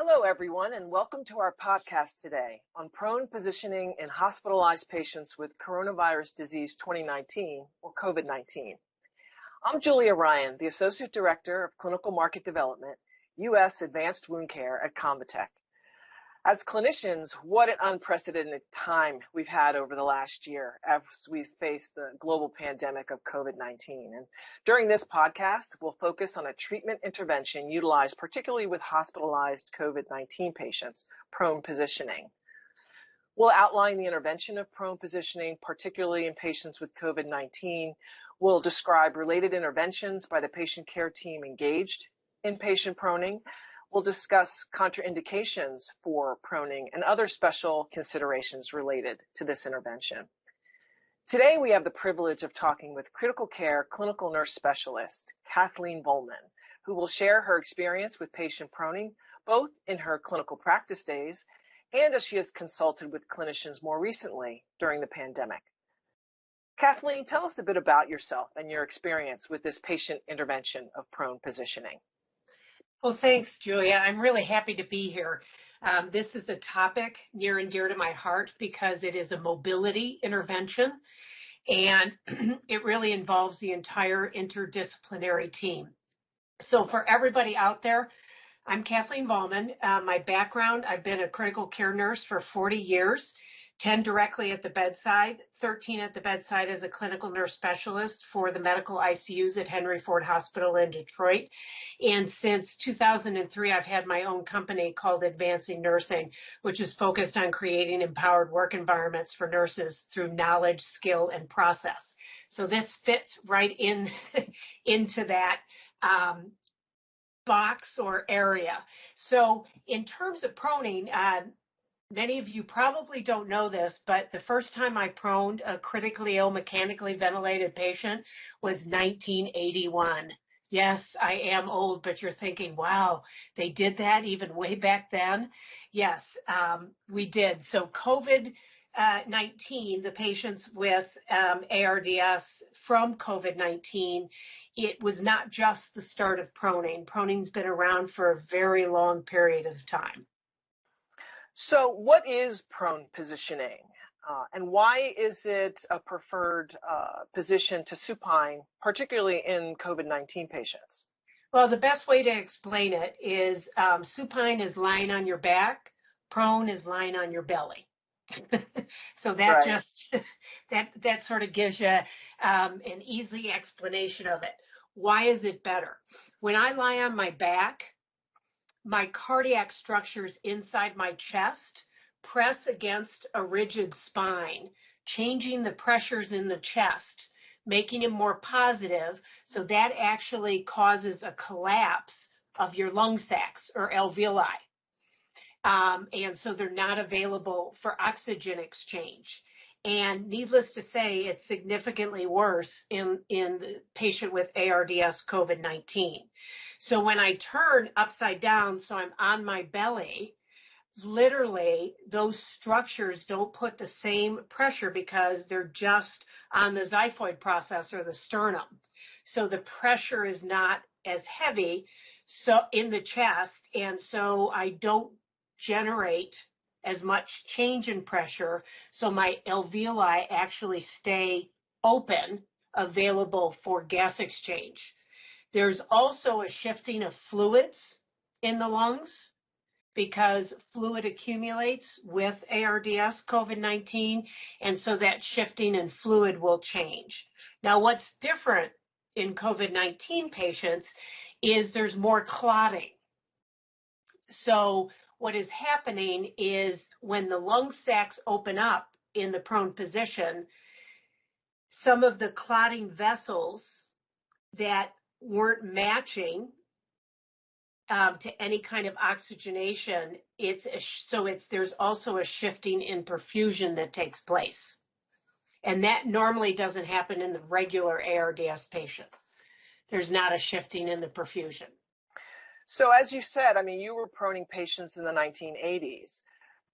Hello, everyone, and welcome to our podcast today on prone positioning in hospitalized patients with coronavirus disease 2019 or COVID-19. I'm Julia Rian, the Associate Director of Clinical Market Development, U.S. Advanced Wound Care at Convatec. As clinicians, what an unprecedented time we've had over the last year as we've faced the global pandemic of COVID-19. And during this podcast, we'll focus on a treatment intervention utilized particularly with hospitalized COVID-19 patients, prone positioning. We'll outline the intervention of prone positioning, particularly in patients with COVID-19. We'll describe related interventions by the patient care team engaged in patient proning. We'll discuss contraindications for proning and other special considerations related to this intervention. Today, we have the privilege of talking with critical care clinical nurse specialist, Kathleen Vollman, who will share her experience with patient proning, both in her clinical practice days and as she has consulted with clinicians more recently during the pandemic. Kathleen, tell us a bit about yourself and your experience with this patient intervention of prone positioning. Well, thanks, Julia. I'm really happy to be here. This is a topic near and dear to my heart because it is a mobility intervention, and it really involves the entire interdisciplinary team. So for everybody out there, I'm Kathleen Vollman. My background, I've been a critical care nurse for 40 years, 10 directly at the bedside, 13 at the bedside as a clinical nurse specialist for the medical ICUs at Henry Ford Hospital in Detroit. And since 2003, I've had my own company called Advancing Nursing, which is focused on creating empowered work environments for nurses through knowledge, skill, and process. So this fits right into that box or area. So in terms of proning, many of you probably don't know this, but the first time I proned a critically ill, mechanically ventilated patient was 1981. Yes, I am old, but you're thinking, wow, they did that even way back then? Yes, we did. So COVID-19, the patients with ARDS from COVID-19, it was not just the start of proning. Proning's been around for a very long period of time. So what is prone positioning, and why is it a preferred position to supine, particularly in COVID-19 patients? Well, the best way to explain it is supine is lying on your back, prone is lying on your belly. So that Right. that sort of gives you an easy explanation of it. Why is it better? When I lie on my back, my cardiac structures inside my chest press against a rigid spine, changing the pressures in the chest, making them more positive. So that actually causes a collapse of your lung sacs or alveoli. And so they're not available for oxygen exchange. And needless to say, it's significantly worse in the patient with ARDS COVID-19. So when I turn upside down, so I'm on my belly, literally those structures don't put the same pressure because they're just on the xiphoid process or the sternum. So the pressure is not as heavy so in the chest, and so I don't generate as much change in pressure. So my alveoli actually stay open, available for gas exchange. There's also a shifting of fluids in the lungs because fluid accumulates with ARDS COVID-19, and so that shifting in fluid will change. Now, what's different in COVID-19 patients is there's more clotting. So what is happening is when the lung sacs open up in the prone position, some of the clotting vessels that weren't matching to any kind of oxygenation, there's also a shifting in perfusion that takes place. And that normally doesn't happen in the regular ARDS patient. There's not a shifting in the perfusion. So as you said, I mean, you were proning patients in the 1980s,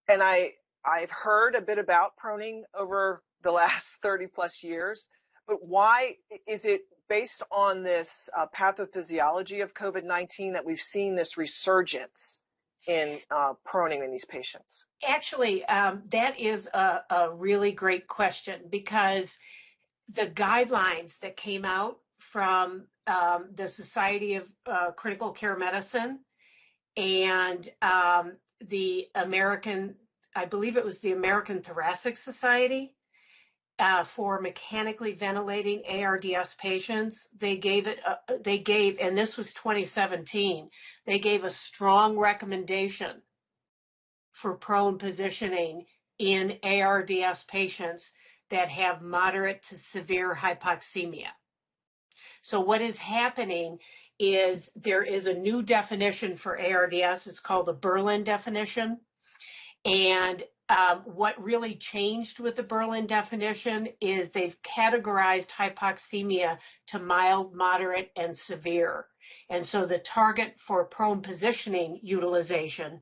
and I've heard a bit about proning over the last 30 plus years, but why is it based on this pathophysiology of COVID-19 that we've seen this resurgence in proning in these patients? Actually, that is a really great question, because the guidelines that came out from the Society of Critical Care Medicine and the American, I believe it was the American Thoracic Society, for mechanically ventilating ARDS patients, they gave, and this was 2017, they gave a strong recommendation for prone positioning in ARDS patients that have moderate to severe hypoxemia. So what is happening is there is a new definition for ARDS. It's called the Berlin definition. And what really changed with the Berlin definition is they've categorized hypoxemia to mild, moderate, and severe. And so the target for prone positioning utilization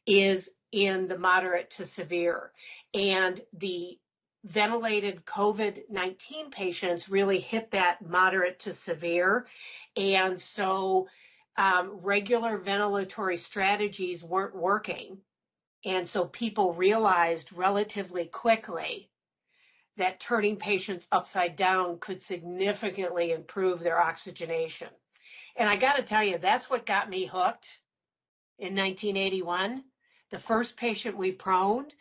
is in the moderate to severe. And the ventilated COVID-19 patients really hit that moderate to severe. And so regular ventilatory strategies weren't working. And so people realized relatively quickly that turning patients upside down could significantly improve their oxygenation. And I got to tell you, that's what got me hooked in 1981. The first patient we proned,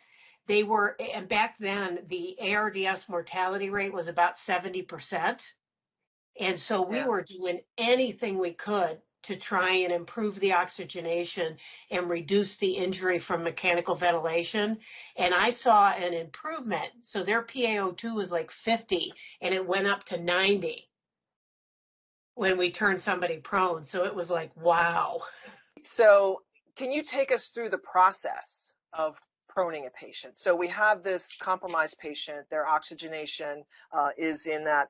and back then the ARDS mortality rate was about 70%. And so we were doing anything we could to try and improve the oxygenation and reduce the injury from mechanical ventilation. And I saw an improvement. So their PaO2 was like 50, and it went up to 90 when we turned somebody prone. So it was like, wow. So can you take us through the process of proning a patient? So we have this compromised patient, their oxygenation is in that,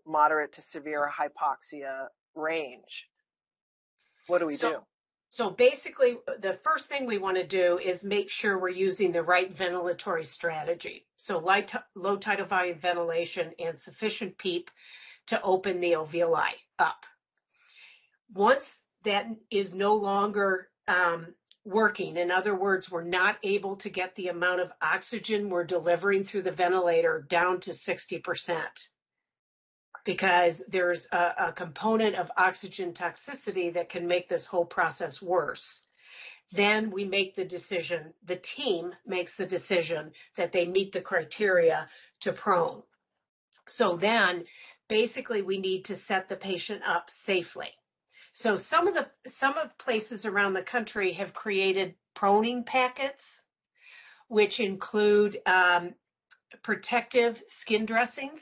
moderate to severe hypoxia range. What do we do? So basically, the first thing we want to do is make sure we're using the right ventilatory strategy. So low tidal volume ventilation and sufficient PEEP to open the alveoli up. Once that is no longer working, in other words, we're not able to get the amount of oxygen we're delivering through the ventilator down to 60%. Because there's a component of oxygen toxicity that can make this whole process worse. Then we make the decision, the team makes the decision that they meet the criteria to prone. So then basically we need to set the patient up safely. So some of places around the country have created proning packets, which include protective skin dressings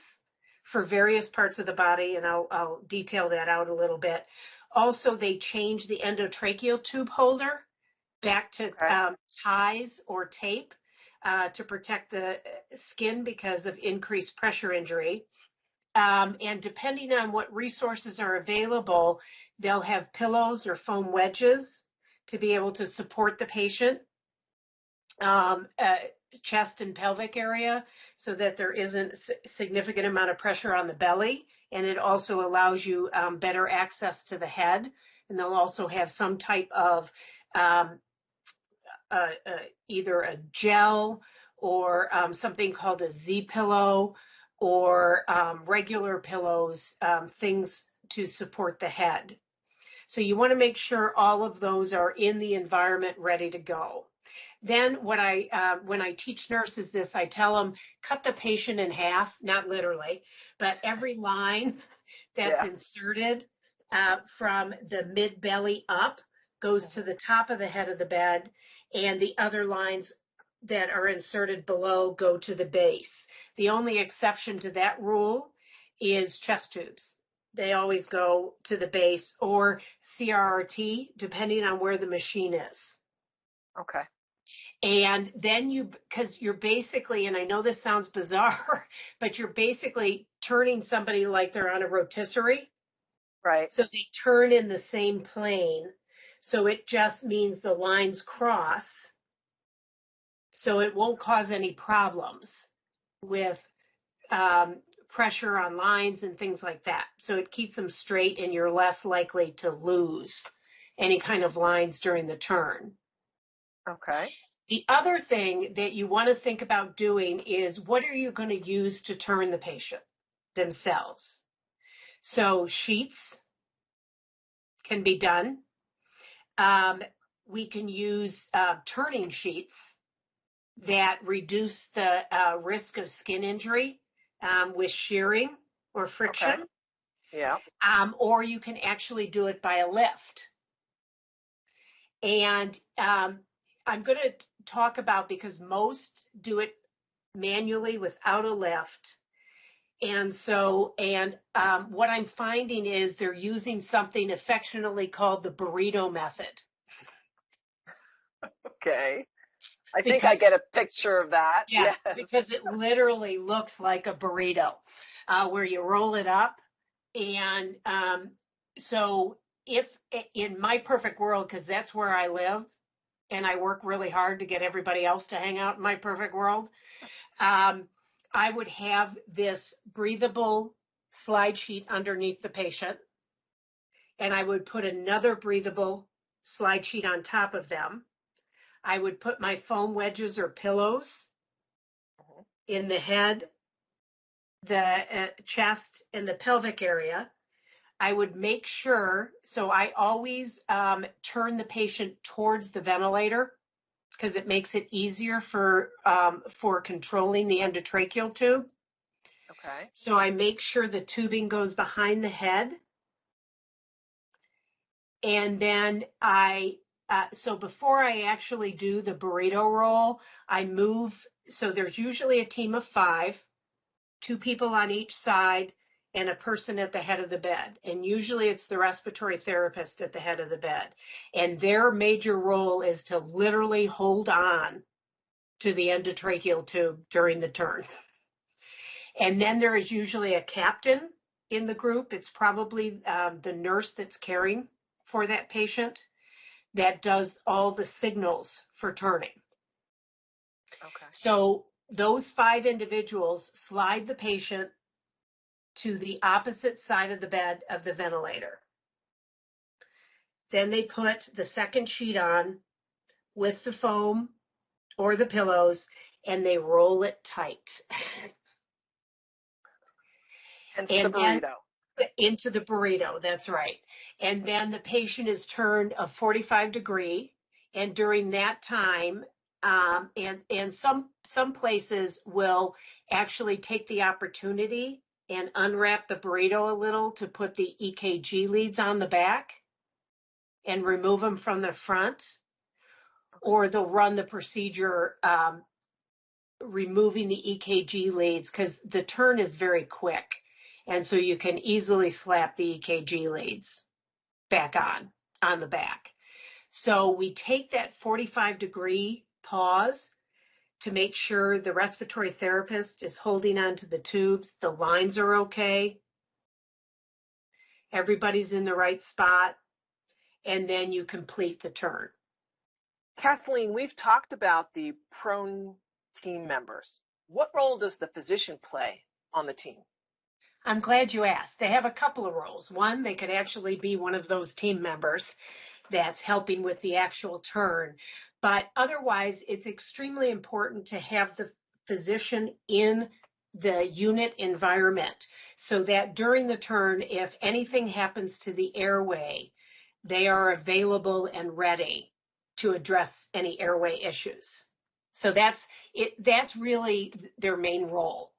for various parts of the body, and I'll detail that out a little bit. Also, they changed the endotracheal tube holder back to ties or tape to protect the skin because of increased pressure injury. And depending on what resources are available, they'll have pillows or foam wedges to be able to support the patient. Chest and pelvic area so that there isn't a significant amount of pressure on the belly, and it also allows you better access to the head. And they'll also have some type of either a gel or something called a Z pillow or regular pillows, things to support the head. So you want to make sure all of those are in the environment ready to go. Then when I teach nurses this, I tell them, cut the patient in half, not literally, but every line that's inserted from the mid-belly up goes to the top of the head of the bed, and the other lines that are inserted below go to the base. The only exception to that rule is chest tubes. They always go to the base, or CRRT, depending on where the machine is. Okay. And then because you're basically, and I know this sounds bizarre, but you're basically turning somebody like they're on a rotisserie. Right. So they turn in the same plane. So it just means the lines cross. So it won't cause any problems with pressure on lines and things like that. So it keeps them straight, and you're less likely to lose any kind of lines during the turn. Okay. The other thing that you want to think about doing is what are you going to use to turn the patient themselves? So sheets can be done. We can use turning sheets that reduce the risk of skin injury with shearing or friction. Okay. Yeah. Or you can actually do it by a lift. And I'm going to talk about, because most do it manually without a lift. And so, what I'm finding is they're using something affectionately called the burrito method. Okay. I think I get a picture of that. Yeah, Yes. because it literally looks like a burrito, where you roll it up. And so if in my perfect world, because that's where I live, and I work really hard to get everybody else to hang out in my perfect world, I would have this breathable slide sheet underneath the patient, and I would put another breathable slide sheet on top of them. I would put my foam wedges or pillows in the head, the chest, and the pelvic area. I would make sure, so I always turn the patient towards the ventilator because it makes it easier for controlling the endotracheal tube. Okay. So I make sure the tubing goes behind the head. And then so before I actually do the burrito roll, I move, so there's usually a team of 5, 2 people on each side, and a person at the head of the bed. And usually it's the respiratory therapist at the head of the bed. And their major role is to literally hold on to the endotracheal tube during the turn. And then there is usually a captain in the group. It's probably the nurse that's caring for that patient that does all the signals for turning. Okay. So those 5 individuals slide the patient to the opposite side of the bed of the ventilator. Then they put the second sheet on with the foam or the pillows, and they roll it tight. Hence And the burrito. into the burrito, that's right. And then the patient is turned a 45 degree, and during that time, and some places will actually take the opportunity and unwrap the burrito a little to put the EKG leads on the back and remove them from the front, or they'll run the procedure removing the EKG leads, because the turn is very quick. And so you can easily slap the EKG leads back on the back. So we take that 45 degree pause to make sure the respiratory therapist is holding onto the tubes, the lines are okay, everybody's in the right spot, and then you complete the turn. Kathleen, we've talked about the prone team members. What role does the physician play on the team? I'm glad you asked. They have a couple of roles. One, they could actually be one of those team members that's helping with the actual turn. But otherwise, it's extremely important to have the physician in the unit environment so that during the turn, if anything happens to the airway, they are available and ready to address any airway issues. So that's really their main role.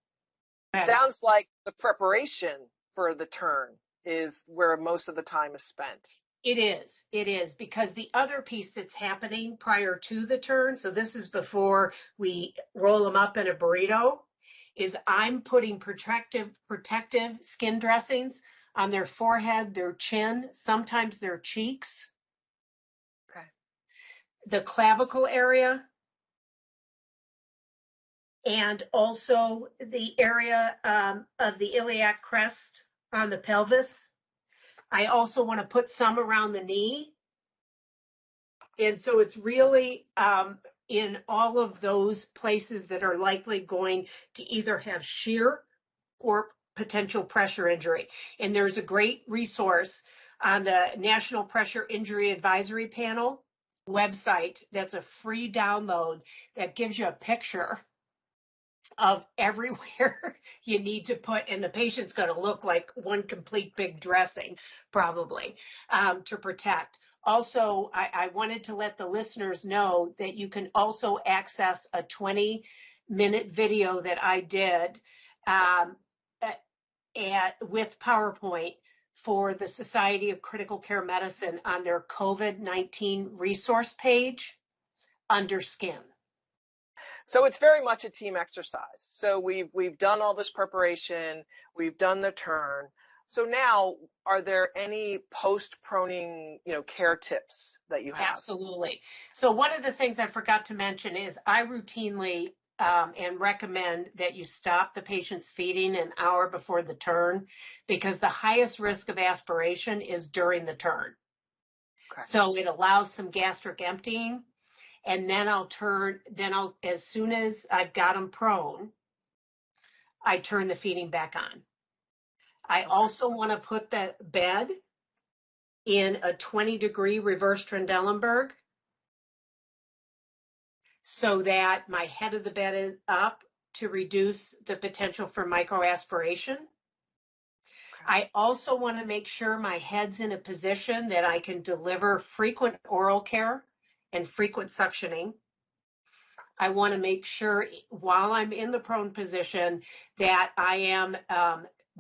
Sounds like the preparation for the turn is where most of the time is spent. It is, because the other piece that's happening prior to the turn, so this is before we roll them up in a burrito, is I'm putting protective skin dressings on their forehead, their chin, sometimes their cheeks, Okay. the clavicle area, and also the area of the iliac crest on the pelvis. I also want to put some around the knee. And so it's really in all of those places that are likely going to either have shear or potential pressure injury. And there's a great resource on the National Pressure Injury Advisory Panel website that's a free download that gives you a picture of everywhere you need to put, and the patient's going to look like one complete big dressing, probably, to protect. Also, I wanted to let the listeners know that you can also access a 20-minute video that I did with PowerPoint for the Society of Critical Care Medicine on their COVID-19 resource page under skin. So it's very much a team exercise. So we've done all this preparation, we've done the turn. So now, are there any post-proning, care tips that you have? Absolutely. So one of the things I forgot to mention is I routinely and recommend that you stop the patient's feeding an hour before the turn, because the highest risk of aspiration is during the turn. Okay. So it allows some gastric emptying, and then as soon as I've got them prone, I turn the feeding back on. I also want to put the bed in a 20-degree reverse Trendelenburg so that my head of the bed is up to reduce the potential for microaspiration. Okay. I also want to make sure my head's in a position that I can deliver frequent oral care and frequent suctioning. I want to make sure while I'm in the prone position that I am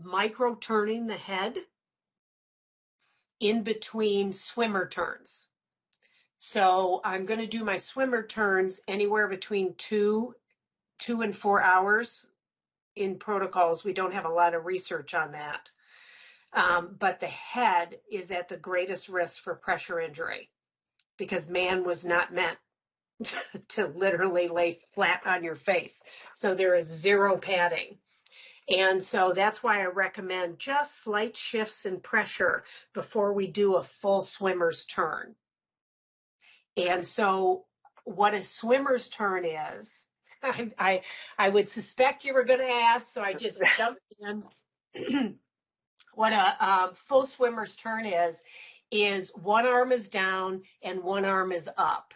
micro-turning the head in between swimmer turns. So I'm going to do my swimmer turns anywhere between 2 and 4 hours in protocols. We don't have a lot of research on that. But the head is at the greatest risk for pressure injury because man was not meant to literally lay flat on your face. So there is zero padding. And so that's why I recommend just slight shifts in pressure before we do a full swimmer's turn. And so what a swimmer's turn is, I would suspect you were going to ask, so I just jumped in. What a full swimmer's turn is one arm is down and one arm is up.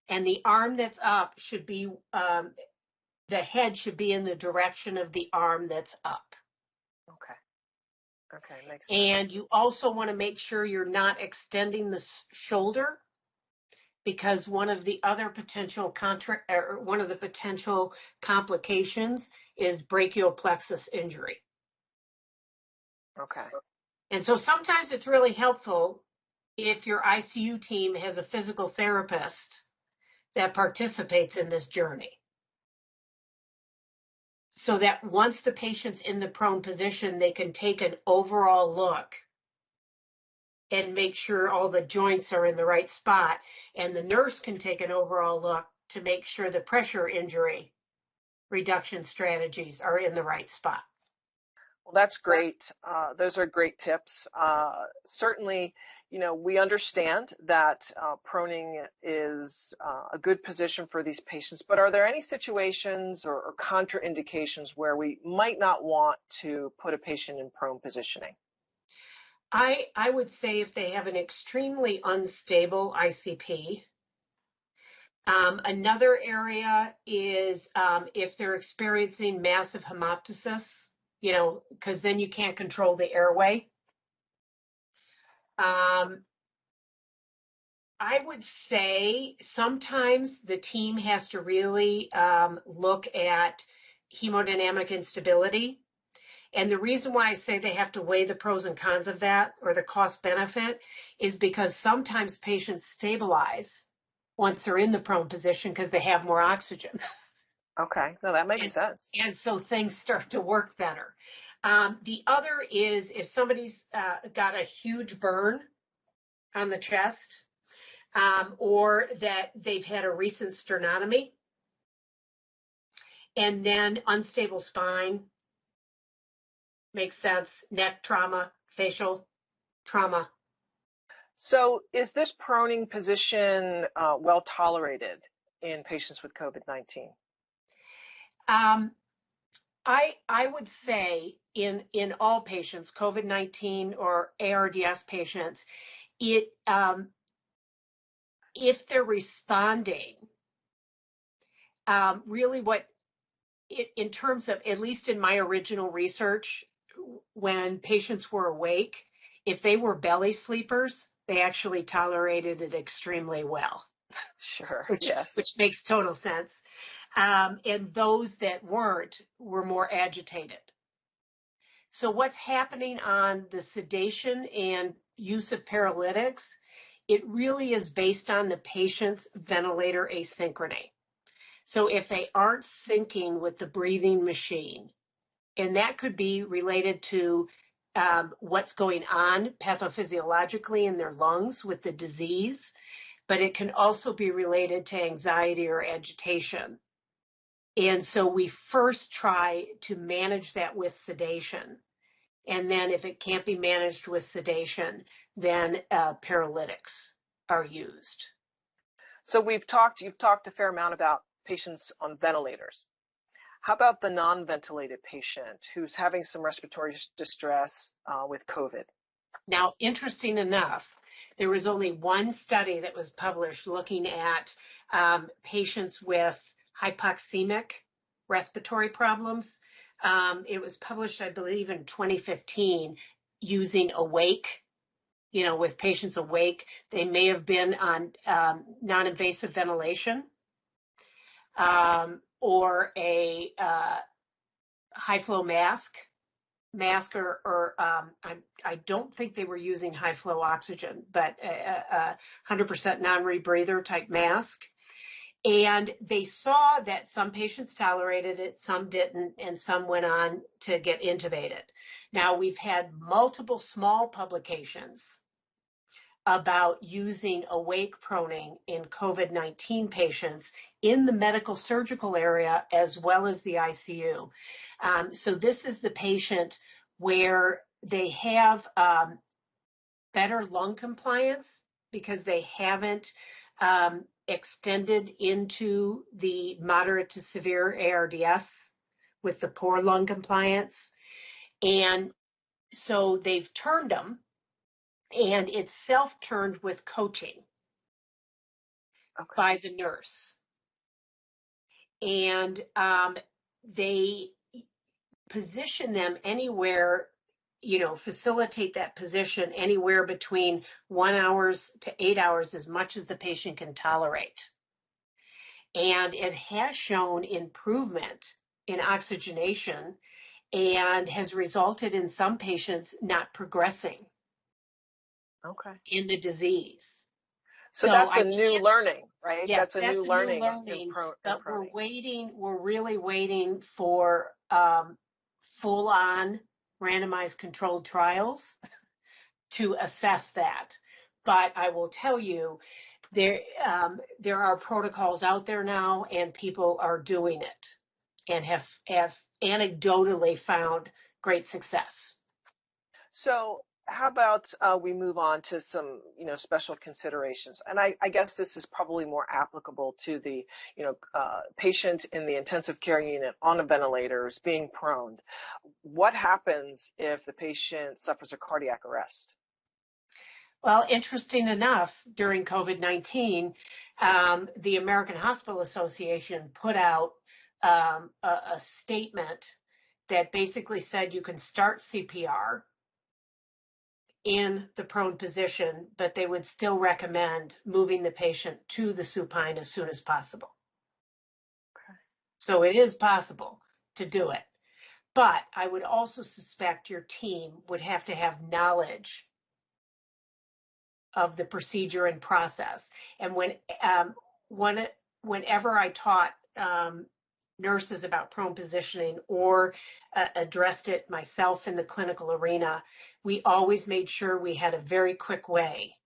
And the arm that's up should be, the head should be in the direction of the arm that's up. Okay, makes sense. And you also want to make sure you're not extending the shoulder, because one of the other potential complications is brachial plexus injury. Okay. And so sometimes it's really helpful if your ICU team has a physical therapist that participates in this journey, so that once the patient's in the prone position, they can take an overall look and make sure all the joints are in the right spot, and the nurse can take an overall look to make sure the pressure injury reduction strategies are in the right spot. Well, that's great. Those are great tips. Certainly, we understand that proning is a good position for these patients, but are there any situations or contraindications where we might not want to put a patient in prone positioning? I would say if they have an extremely unstable ICP. Another area is if they're experiencing massive hemoptysis, because then you can't control the airway. I would say sometimes the team has to really look at hemodynamic instability. And the reason why I say they have to weigh the pros and cons of that, or the cost benefit, is because sometimes patients stabilize once they're in the prone position because they have more oxygen. Okay, no, that makes sense. And so things start to work better. The other is if somebody's got a huge burn on the chest, or that they've had a recent sternotomy, and then unstable spine, makes sense, neck trauma, facial trauma. So is this proning position well tolerated in patients with COVID-19? I would say in all patients, COVID-19 or ARDS patients, it if they're responding, really in terms of, at least in my original research, when patients were awake, if they were belly sleepers, they actually tolerated it extremely well. Sure. Which Yes. makes total sense. And those that weren't were more agitated. So what's happening on the sedation and use of paralytics, it really is based on the patient's ventilator asynchrony. So if they aren't syncing with the breathing machine, and that could be related to what's going on pathophysiologically in their lungs with the disease, but it can also be related to anxiety or agitation. And so we first try to manage that with sedation. And then if it can't be managed with sedation, then paralytics are used. So you've talked a fair amount about patients on ventilators. How about the non-ventilated patient who's having some respiratory distress with COVID? Now, interesting enough, there was only one study that was published looking at patients with hypoxemic respiratory problems. It was published, I believe, in 2015 using awake, with patients awake. They may have been on non-invasive ventilation or a high-flow mask, or I don't think they were using high-flow oxygen, but a 100% non-rebreather type mask. And they saw that some patients tolerated it, some didn't, and some went on to get intubated. Now, we've had multiple small publications about using awake proning in COVID-19 patients in the medical surgical area as well as the ICU. So this is the patient where they have better lung compliance because they haven't extended into the moderate to severe ARDS with the poor lung compliance. And so they've turned them, and it's self-turned with coaching by the nurse. And they position them anywhere, facilitate that position anywhere between 1 hour to 8 hours, as much as the patient can tolerate. And it has shown improvement in oxygenation and has resulted in some patients not progressing in the disease. So that's a new learning, right? Yes, that's a new learning. But we're really waiting for full-on randomized controlled trials to assess that. But I will tell you, there are protocols out there now, and people are doing it and have anecdotally found great success. So how about we move on to some, special considerations? And I guess this is probably more applicable to the, patient in the intensive care unit on a ventilator is being prone. What happens if the patient suffers a cardiac arrest? Well, interesting enough, during COVID-19, the American Hospital Association put out a statement that basically said you can start CPR in the prone position, but they would still recommend moving the patient to the supine as soon as possible. Okay. So it is possible to do it. But I would also suspect your team would have to have knowledge of the procedure and process. And whenever I taught nurses about prone positioning or addressed it myself in the clinical arena, we always made sure we had a very quick way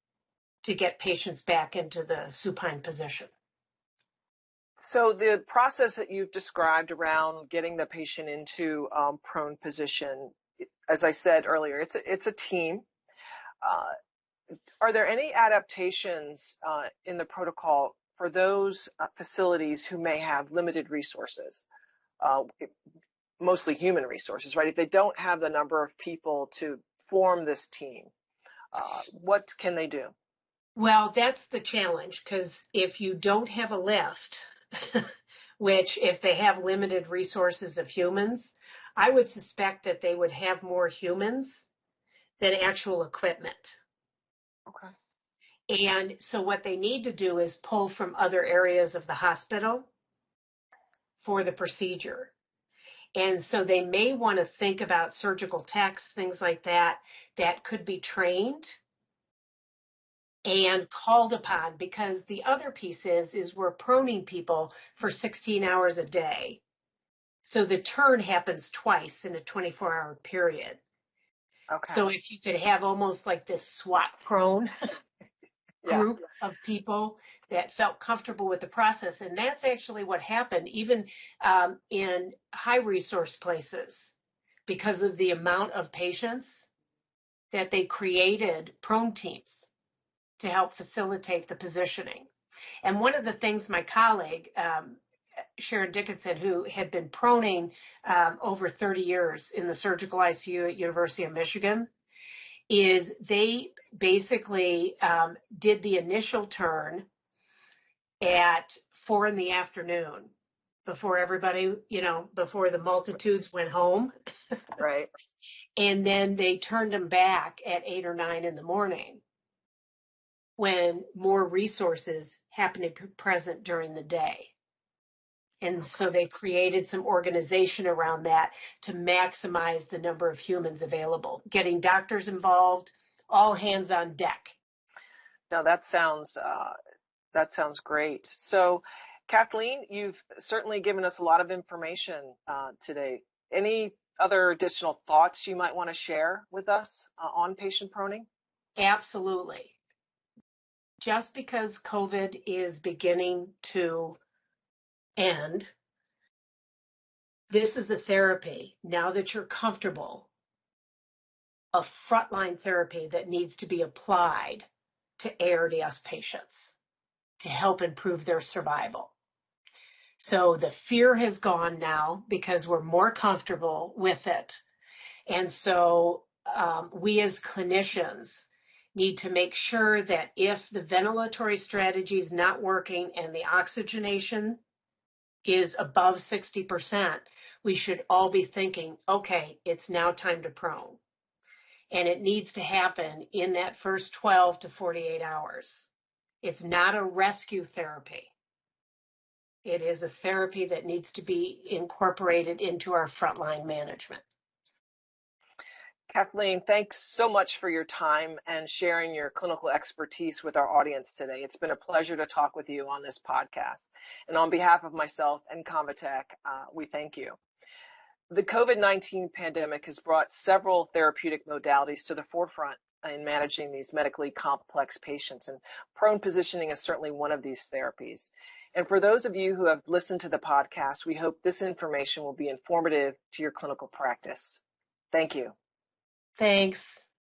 to get patients back into the supine position. So the process that you've described around getting the patient into prone position, as I said earlier, it's a team. Are there any adaptations in the protocol for those facilities who may have limited resources, mostly human resources, right? If they don't have the number of people to form this team, what can they do? Well, that's the challenge, because if you don't have a lift, which if they have limited resources of humans, I would suspect that they would have more humans than actual equipment. Okay. And so what they need to do is pull from other areas of the hospital for the procedure. And so they may want to think about surgical techs, things like that, that could be trained and called upon, because the other piece is we're proning people for 16 hours a day. So the turn happens twice in a 24-hour period. Okay. So if you could have almost like this SWAT prone Yeah. group of people that felt comfortable with the process. And that's actually what happened, even in high resource places, because of the amount of patients that they created prone teams to help facilitate the positioning. And one of the things my colleague, Sharon Dickinson, who had been proning over 30 years in the surgical ICU at University of Michigan, is they basically did the initial turn at 4 p.m. before everybody, before the multitudes went home. Right. And then they turned them back at 8 or 9 in the morning when more resources happened to be present during the day. And so they created some organization around that to maximize the number of humans available, getting doctors involved, all hands on deck. Now that sounds great. So, Kathleen, you've certainly given us a lot of information today. Any other additional thoughts you might want to share with us on patient proning? Absolutely. Just because COVID is beginning to end, this is a therapy, now that you're comfortable, a frontline therapy that needs to be applied to ARDS patients to help improve their survival. So the fear has gone now because we're more comfortable with it. And so we as clinicians need to make sure that if the ventilatory strategy is not working and the oxygenation is above 60%, we should all be thinking, okay, it's now time to prone. And it needs to happen in that first 12 to 48 hours. It's not a rescue therapy. It is a therapy that needs to be incorporated into our frontline management. Kathleen, thanks so much for your time and sharing your clinical expertise with our audience today. It's been a pleasure to talk with you on this podcast. And on behalf of myself and Convatec, we thank you. The COVID-19 pandemic has brought several therapeutic modalities to the forefront in managing these medically complex patients, and prone positioning is certainly one of these therapies. And for those of you who have listened to the podcast, we hope this information will be informative to your clinical practice. Thank you. Thanks.